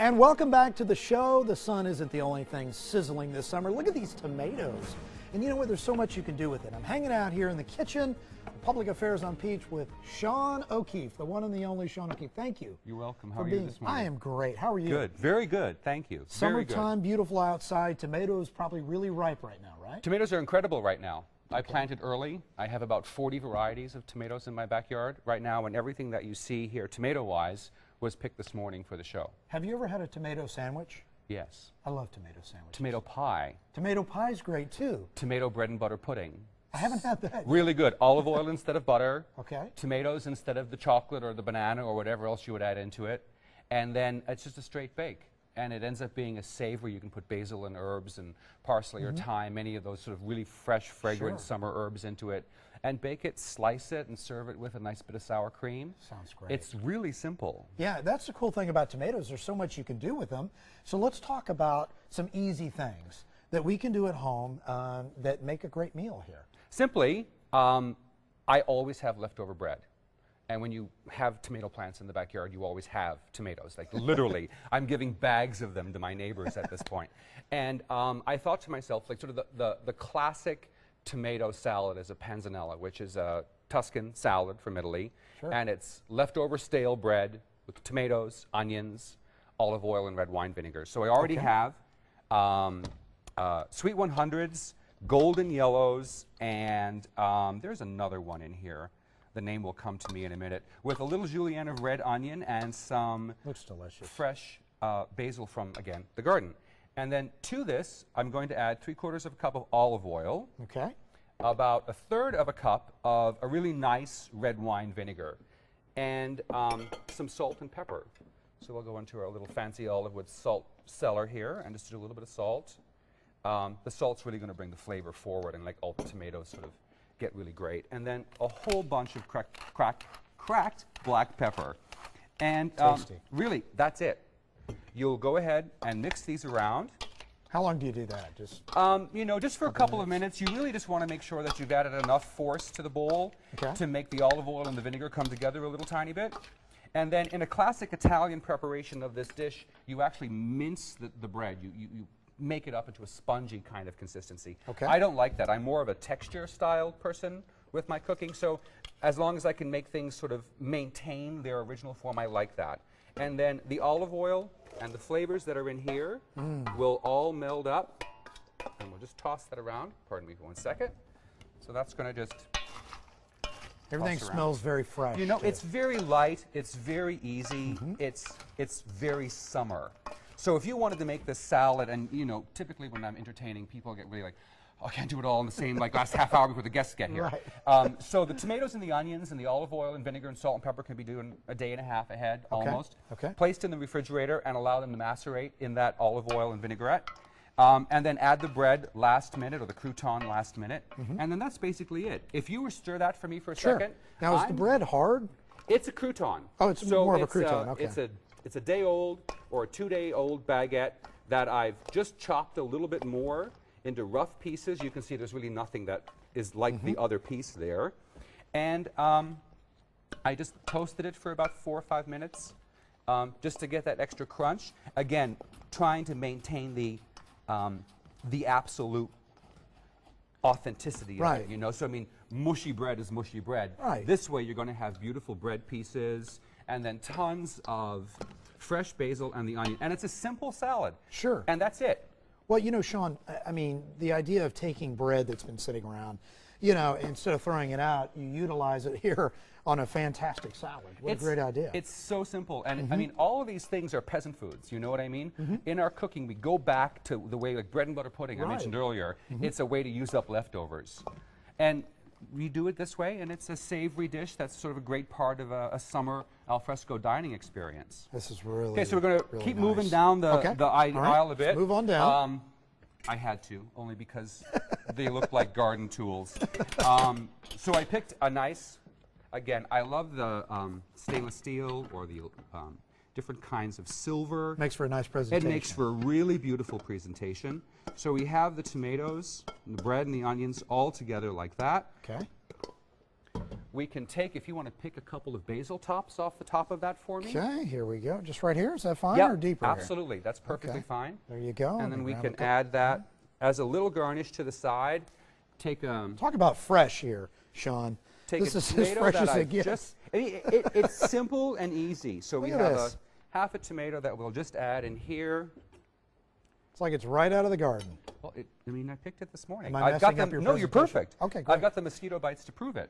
And welcome back to the show. The sun isn't the only thing sizzling this summer. Look at these tomatoes. And you know what? There's so much you can do with it. I'm hanging out here in the kitchen, Public Affairs on Peach, with Sean O'Keefe, the one and the only Sean O'Keefe. Thank you. You're welcome. How are you this morning? I am great. How are you? Good. Very good. Thank you. Summertime, beautiful outside. Tomatoes probably really ripe right now, right? Tomatoes are incredible right now. I planted early. I have about 40 varieties of tomatoes in my backyard right now, and everything that you see here tomato-wise was picked this morning for the show. Have you ever had a tomato sandwich? Yes. I love tomato sandwiches. Tomato pie. Tomato pie is great too. Tomato bread and butter pudding. I haven't had that. Really good. Olive oil instead of butter. Okay. Tomatoes instead of the chocolate or the banana or whatever else you would add into it. And then it's just a straight bake. And it ends up being a savory. You can put basil and herbs and parsley or thyme, any of those sort of really fresh, fragrant summer herbs into it. And bake it, slice it, and serve it with a nice bit of sour cream. Sounds great. It's really simple. Yeah, that's the cool thing about tomatoes. There's so much you can do with them. So let's talk about some easy things that we can do at home that make a great meal here. Simply, I always have leftover bread. And when you have tomato plants in the backyard, you always have tomatoes. Like literally, I'm giving bags of them to my neighbors at this point. And I thought to myself, like sort of the classic tomato salad is a Panzanella, which is a Tuscan salad from Italy. Sure. And it's leftover stale bread with tomatoes, onions, olive oil, and red wine vinegar. So I already have sweet 100s, golden yellows, and there's another one in here. The name will come to me in a minute, with a little julienne of red onion and some Looks delicious. fresh basil from, again, the garden. And then to this, I'm going to add 3/4 of a cup of olive oil, Okay. about 1/3 of a cup of a really nice red wine vinegar, and some salt and pepper. So we'll go into our little fancy olive wood salt cellar here and just do a little bit of salt. The salt's really going to bring the flavor forward and like all the tomatoes sort of get really great. And then a whole bunch of cracked black pepper. And Tasty. really, that's it. You'll go ahead and mix these around. How long do you do that? Just You know, just for a couple of minutes. You really just want to make sure that you've added enough force to the bowl to make the olive oil and the vinegar come together a little tiny bit. And then in a classic Italian preparation of this dish, you actually mince the bread. You make it up into a spongy kind of consistency. Okay. I don't like that. I'm more of a texture style person with my cooking, so as long as I can make things sort of maintain their original form, I like that. And then the olive oil and the flavors that are in here will all meld up, and we'll just toss that around. Pardon me for 1 second. So that's going to just everything toss around. smells very fresh. You know, too. it's very light, it's very easy, it's very summer. So if you wanted to make this salad, and you know, typically when I'm entertaining, people get really like, oh, I can't do it all in the same like last half hour before the guests get here. Right. So the tomatoes and the onions and the olive oil and vinegar and salt and pepper can be doing a day and a half ahead, almost. Okay. Placed in the refrigerator and allow them to macerate in that olive oil and vinaigrette. And then add the bread last minute, or the crouton last minute, and then that's basically it. If you were to stir that for me for a second. Now, is the bread hard? It's a crouton. Oh, it's more of a crouton, okay. It's a day-old or a 2-day-old baguette that I've just chopped a little bit more into rough pieces. You can see there's really nothing that is like the other piece there. And I just toasted it for about 4 or 5 minutes just to get that extra crunch. Again, trying to maintain the absolute authenticity of it, you know. So I mean, mushy bread is mushy bread. Right. This way you're going to have beautiful bread pieces and then tons of fresh basil and the onion. And it's a simple salad. Sure. And that's it. Well, you know, Sean, I mean, the idea of taking bread that's been sitting around, you know, instead of throwing it out, you utilize it here on a fantastic salad. What a great idea. It's so simple. And I mean, all of these things are peasant foods. You know what I mean? In our cooking, we go back to the way, like bread and butter pudding I mentioned earlier. It's a way to use up leftovers. And we do it this way, and it's a savory dish that's sort of a great part of a summer alfresco dining experience. This is really Okay, so we're going to really keep nice. moving down the aisle a bit. Let's move on down. I had to, only because they look like garden tools. So I picked a nice, again, I love the stainless steel or the different kinds of silver. Makes for a nice presentation. It makes for a really beautiful presentation. So we have the tomatoes, and the bread, and the onions all together like that. Okay. we can take, if you want to pick a couple of basil tops off the top of that for me. Okay, here we go. Just right here? Is that fine or deeper? Absolutely. That's perfectly fine. There you go. And then we can add that as a little garnish to the side. Take Talk about fresh here, Sean. This is as fresh as it gets. It's simple and easy. So we Look at have this. half a tomato that we'll just add in here. It's like it's right out of the garden. Well, I mean, I picked it this morning. Am I I've got messing up them. your No, you're presentation? perfect. Okay, great. I've got the mosquito bites to prove it.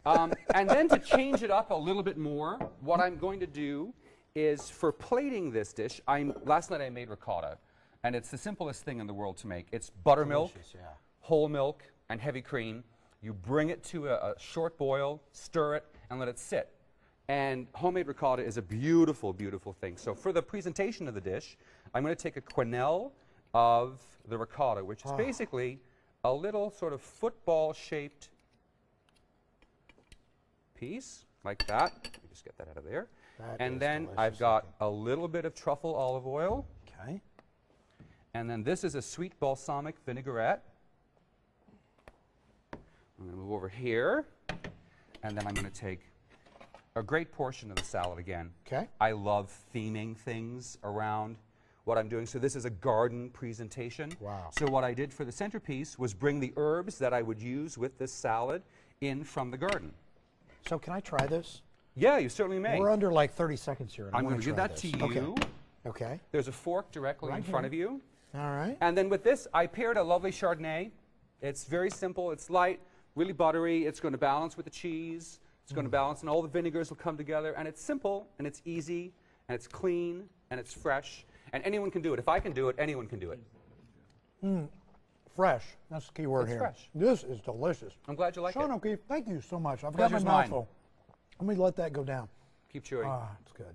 And then to change it up a little bit more, what I'm going to do is for plating this dish, last night I made ricotta, and it's the simplest thing in the world to make. It's buttermilk, whole milk, and heavy cream. You bring it to a short boil, stir it, and let it sit. And homemade ricotta is a beautiful, beautiful thing. So for the presentation of the dish, I'm going to take a quenelle of the ricotta, which is basically a little sort of football-shaped piece, like that. Let me just get that out of there. And then I've got a little bit of truffle olive oil. Okay. And then this is a sweet balsamic vinaigrette. I'm going to move over here. And then I'm going to take a great portion of the salad again. Okay. I love theming things around what I'm doing. So this is a garden presentation. Wow. So what I did for the centerpiece was bring the herbs that I would use with this salad in from the garden. So can I try this? Yeah, you certainly may. We're under like 30 seconds here. And I'm going going to give that to you. Okay. There's a fork directly in front of you. All right. And then with this, I paired a lovely Chardonnay. It's very simple. It's light, really buttery. It's going to balance with the cheese. It's going to balance, and all the vinegars will come together. And it's simple, and it's easy, and it's clean, and it's fresh. And anyone can do it. If I can do it, anyone can do it. Fresh. That's the key word here. Fresh. This is delicious. I'm glad you like Sean it. O'Keefe, thank you so much. I've got my Pleasure's mouth mine. full. Let me let that go down. Keep chewing. It's good.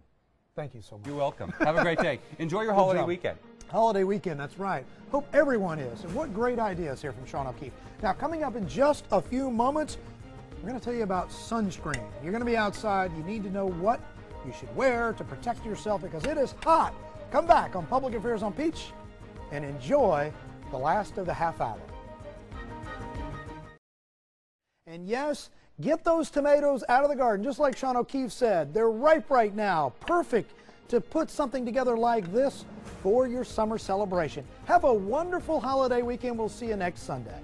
Thank you so much. You're welcome. Have a great day. Enjoy your holiday job. weekend. Holiday weekend, that's right. Hope everyone is. And what great ideas here from Sean O'Keefe. Now, coming up in just a few moments, we're going to tell you about sunscreen. You're going to be outside. You need to know what you should wear to protect yourself because it is hot. Come back on Public Affairs on Peach and enjoy the last of the half hour. And yes, get those tomatoes out of the garden, just like Sean O'Keefe said. They're ripe right now, perfect to put something together like this for your summer celebration. Have a wonderful holiday weekend. We'll see you next Sunday.